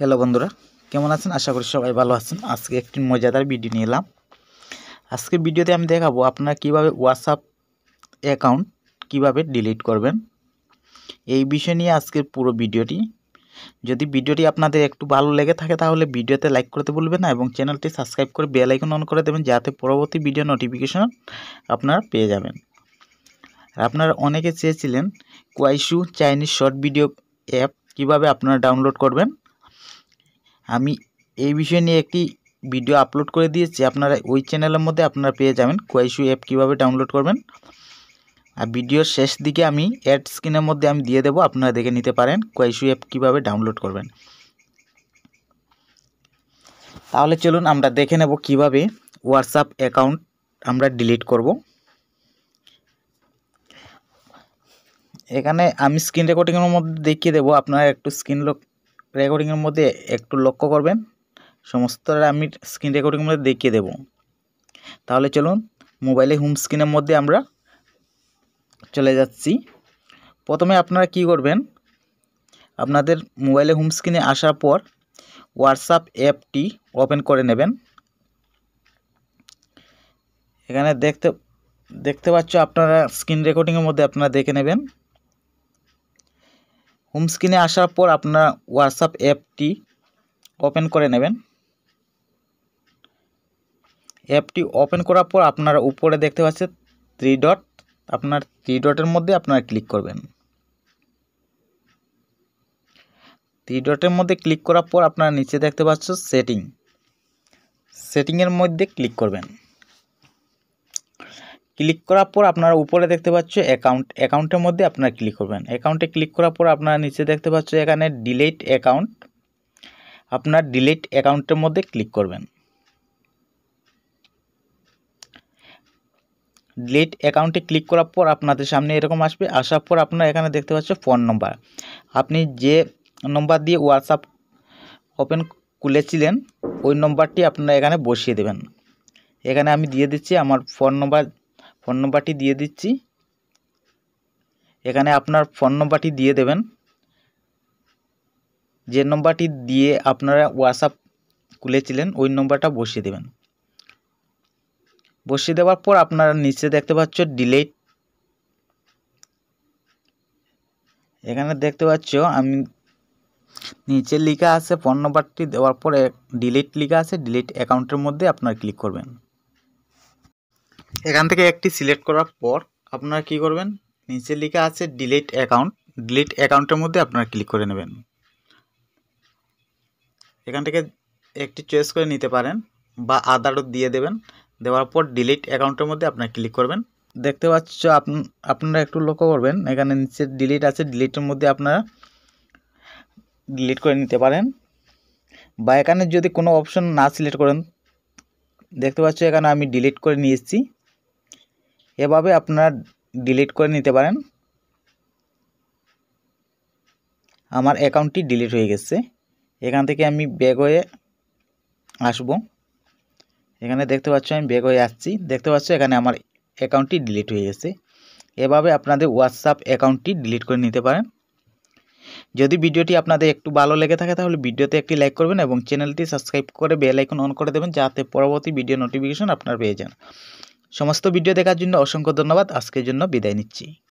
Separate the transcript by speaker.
Speaker 1: Hello বন্ধুরা, কেমন আছেন? আশা করি সবাই ভালো আছেন। আজকে একটি মজাদার ভিডিও নিয়ে এলাম। আজকে ভিডিওতে আমি দেখাবো আপনারা কিভাবে হোয়াটসঅ্যাপ অ্যাকাউন্ট কিভাবে ডিলিট করবেন। এই বিষয় নিয়ে আজকের পুরো ভিডিওটি। যদি ভিডিওটি আপনাদের একটু ভালো লেগে থাকে তাহলে ভিডিওতে লাইক করতে ভুলবেন না এবং চ্যানেলটি সাবস্ক্রাইব করে বেল আইকন অন করে দেবেন, যাতে পরবর্তী ভিডিও নোটিফিকেশন আপনারা পেয়ে যাবেন। আর আপনারা অনেকে চেয়েছিলেন কোয়াইশু চাইনিজ শর্ট ভিডিও অ্যাপ কিভাবে আপনারা ডাউনলোড করবেন। আমি এই বিষয় নিয়ে একটি ভিডিও আপলোড করে দিয়েছি, আপনারা ওই চ্যানেলের মধ্যে আপনারা পেয়ে যাবেন কোয়াইশু অ্যাপ কীভাবে ডাউনলোড করবেন। আর ভিডিওর শেষ দিকে আমি অ্যাড স্ক্রিনের মধ্যে আমি দিয়ে দেবো, আপনারা দেখে নিতে পারেন কোয়াইশু অ্যাপ কীভাবে ডাউনলোড করবেন। তাহলে চলুন আমরা দেখে নেব কিভাবে হোয়াটসঅ্যাপ অ্যাকাউন্ট আমরা ডিলিট করব। এখানে আমি স্ক্রিন রেকর্ডিংয়ের মধ্যে দেখিয়ে দেবো, আপনারা একটু স্ক্রিন রেকর্ডিংয়ের মধ্যে একটু লক্ষ্য করবেন। সমস্তটা আমি স্ক্রিন রেকর্ডিংয়ের মধ্যে দেখিয়ে দেব। তাহলে চলুন মোবাইলে হোম স্ক্রিনের মধ্যে আমরা চলে যাচ্ছি। প্রথমে আপনারা কি করবেন, আপনাদের মোবাইলে হোম স্ক্রিনে আসার পর হোয়াটসঅ্যাপ অ্যাপটি ওপেন করে নেবেন। এখানে দেখতে পাচ্ছ আপনারা স্ক্রিন রেকর্ডিংয়ের মধ্যে আপনারা দেখে নেবেন। হোম স্ক্রিনে আসার পর আপনারা হোয়াটসঅ্যাপ অ্যাপটি ওপেন করে নেবেন। অ্যাপটি ওপেন করার পর আপনারা উপরে দেখতে পাচ্ছেন 3 ডট, আপনার 3 ডটের মধ্যে আপনারা ক্লিক করবেন। 3 ডটের মধ্যে ক্লিক করার পর আপনারা নিচে দেখতে পাচ্ছ সেটিংয়ের মধ্যে ক্লিক করবেন। ক্লিক করার পর আপনারা উপরে দেখতে পাচ্ছ অ্যাকাউন্টের মধ্যে আপনারা ক্লিক করবেন। অ্যাকাউন্টে ক্লিক করার পর আপনারা নিচে দেখতে পাচ্ছ এখানে ডিলিট অ্যাকাউন্ট, আপনার ডিলিট অ্যাকাউন্টের মধ্যে ক্লিক করবেন। ডিলিট অ্যাকাউন্টে ক্লিক করার পর আপনাদের সামনে এরকম আসবে। আসার পর আপনারা এখানে দেখতে পাচ্ছ ফোন নম্বর, আপনি যে নম্বর দিয়ে হোয়াটসঅ্যাপ ওপেন খুলেছিলেন ওই নম্বরটি আপনারা এখানে বসিয়ে দেবেন। এখানে আমি দিয়ে দিচ্ছি আমার ফোন নম্বরটি দিয়ে দিচ্ছি। এখানে আপনার ফোন নম্বরটি দিয়ে দেবেন, যে নম্বরটি দিয়ে আপনারা হোয়াটসঅ্যাপ খুলেছিলেন ওই নম্বরটা বসিয়ে দেবেন। বসিয়ে দেওয়ার পর আপনারা নিচে দেখতে পাচ্ছ ডিলিট, এখানে দেখতে পাচ্ছ আমি নিচে লেখা আছে ফোন নম্বরটি দেওয়ার পরে ডিলিট লেখা আছে, ডিলিট অ্যাকাউন্টের মধ্যে আপনারা ক্লিক করবেন। এখান থেকে একটি সিলেক্ট করার পর আপনারা কি করবেন, নিচে লেখা আছে ডিলিট অ্যাকাউন্ট, ডিলিট অ্যাকাউন্টের মধ্যে আপনারা ক্লিক করে নেবেন। এখান থেকে একটি চয়েস করে নিতে পারেন বা আদারও দিয়ে দেবেন। দেওয়ার পর ডিলিট অ্যাকাউন্টের মধ্যে আপনারা ক্লিক করবেন। দেখতে পাচ্ছ আপনারা একটু লক্ষ্য করবেন, এখানে নিচে ডিলিট আছে, ডিলিটের মধ্যে আপনারা ডিলিট করে নিতে পারেন। বা এখানে যদি কোনো অপশন না সিলেক্ট করেন, দেখতে পাচ্ছ এখানে আমি ডিলিট করে নিয়েছি, এভাবে আপনারা ডিলিট করে নিতে পারেন। আমার অ্যাকাউন্টটি ডিলিট হয়ে গেছে। এখান থেকে আমি ব্যাক হয়ে আসব। এখানে দেখতে পাচ্ছ আমি ব্যাক হয়ে আসছি। দেখতে পাচ্ছ এখানে আমার অ্যাকাউন্টটি ডিলিট হয়ে গেছে। এভাবে আপনাদের হোয়াটসঅ্যাপ অ্যাকাউন্টটি ডিলিট করে নিতে পারেন। যদি ভিডিওটি আপনাদের একটু ভালো লেগে থাকে তাহলে ভিডিওতে একটি লাইক করবেন এবং চ্যানেলটি সাবস্ক্রাইব করে বেল আইকন অন করে দেবেন, যাতে পরবর্তী ভিডিও নোটিফিকেশন আপনারা পেয়ে যান। সমস্ত ভিডিও দেখার জন্য অসংখ্য ধন্যবাদ। আজকের জন্য বিদায় নিচ্ছি।